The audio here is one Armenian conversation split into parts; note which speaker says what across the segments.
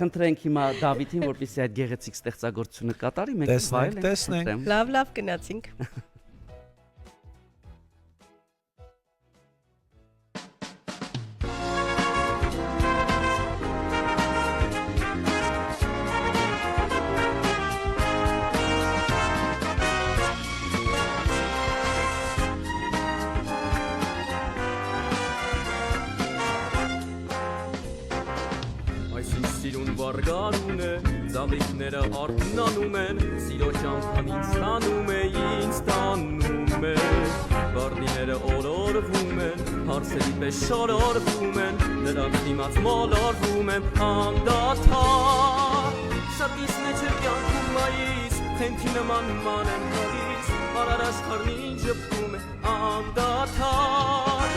Speaker 1: Խնդրենք հիմա Դավիթին, որպեսզի այդ գեղեցիկ ստեղծագործությունը կատարի, մենք վայել ենք։
Speaker 2: Լավ գնացինք։
Speaker 3: Սիրուն վարգարուն է, ծաղիկները արտնանում են, սիրո ճամփան ինձ տանում է, ինձ տանում է, վարդիները օրորվում են, հարսերի պես շորորվում են, նրանց դիմաց մոլորվում եմ, անդադար, սրտիս մեջ է կյանքում մայիս, խենթի նման ման եմ գալիս, արար աշխարհն ինձ ժպտում է, անդադար,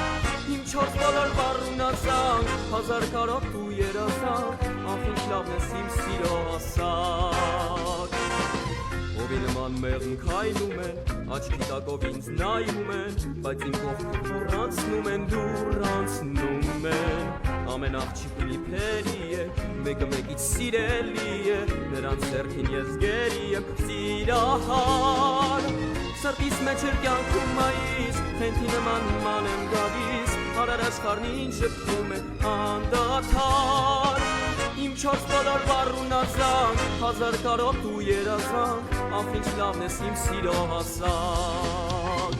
Speaker 3: իմ չորս բոլոր բառունացանք, հազար կարոտ ու երազանք, ախինչ լավն ես իմ սիրո ասակ, ովի նման մեղմ քայլում են, աչքի տակով ինձ նայում են, բայց իմ կողքով դուր անցնում են, ամեն աղջիկ մի փերի է, մեկը մեկից սիրելի է, նրանց ձեռքին ես գերի եմ, սիրահար, սրտիս մեջ էր կյանքում մայիս, խենթի նման ման եմ գալիս, արար աշխարհն ինձ ժպտում է, անդադար, իմ չորս բոլոր բառունացանք, հազար կարոտ ու երազանք, ախինչ լավն ես իմ սիրո հասակ։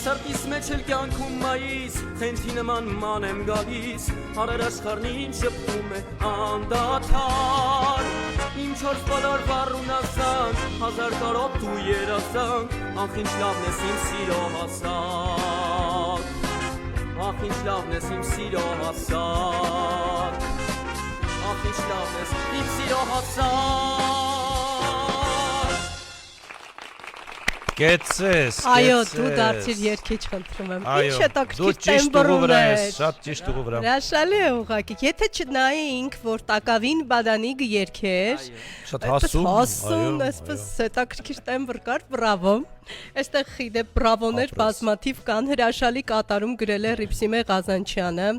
Speaker 3: Սրտիս մեջ էլ կյանքում մայիս, խենթի նման ման եմ գալիս, արար աշխարհն ինձ ժպտում է, անդադար, իմ չորս բոլոր բառունացանք, հազար կարոտ ու երազանք, ախինչ լավն ես իմ սիրո հասակ, ախինչ լավն ես իմ սիրո հասակ, ախինչ լավն ես իմ սիրո հասակ։
Speaker 4: Կեցես,
Speaker 2: Այո, դու դարձիր երկիչ խնդրում եմ։ Ինչ հետաքրքիր տեմբր ունես։
Speaker 4: Շատ ճիշտ ուղու վրա։
Speaker 2: Հրաշալի է ուղղակի։ Եթե չնայեինք, որ Տակավին Բադանիգ երգեր,
Speaker 4: Շատ հասուն,
Speaker 2: այսպես հետաքրքիր տեմբր կար, բրավո։ Այստեղ խիդե բրավոներ բազմաթիվ կան, հրաշալի կատարում գրել է Ռիփսիմե Ղազանչյանը։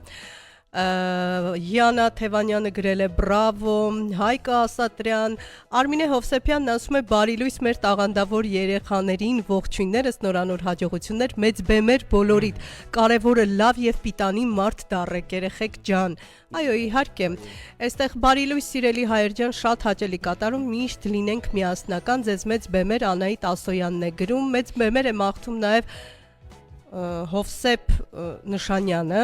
Speaker 2: Յանա Թևանյանը գրել է բրավո, Հայկա Ասատրյան, Արմինե Հովսեփյանն ասում է բարի լույս մեր տաղանդավոր երեխաներին, ողջույններս, նորանոր հաջողություններ, մեծ բեմեր բոլորիդ, կարևորը լավ եւ պիտանի մարդ դառեք, երեխեք ջան։ Այո, իհարկե, այստեղ բարի լույս սիրելի հայեր ջան, շատ հաճելի կատարում, միշտ լինենք միասնական, ձեզ մեծ բեմեր Անահիտ Ասոյանն է գրում, մեծ բեմեր է մաղթում նաեւ Հովսեփ Նշանյանը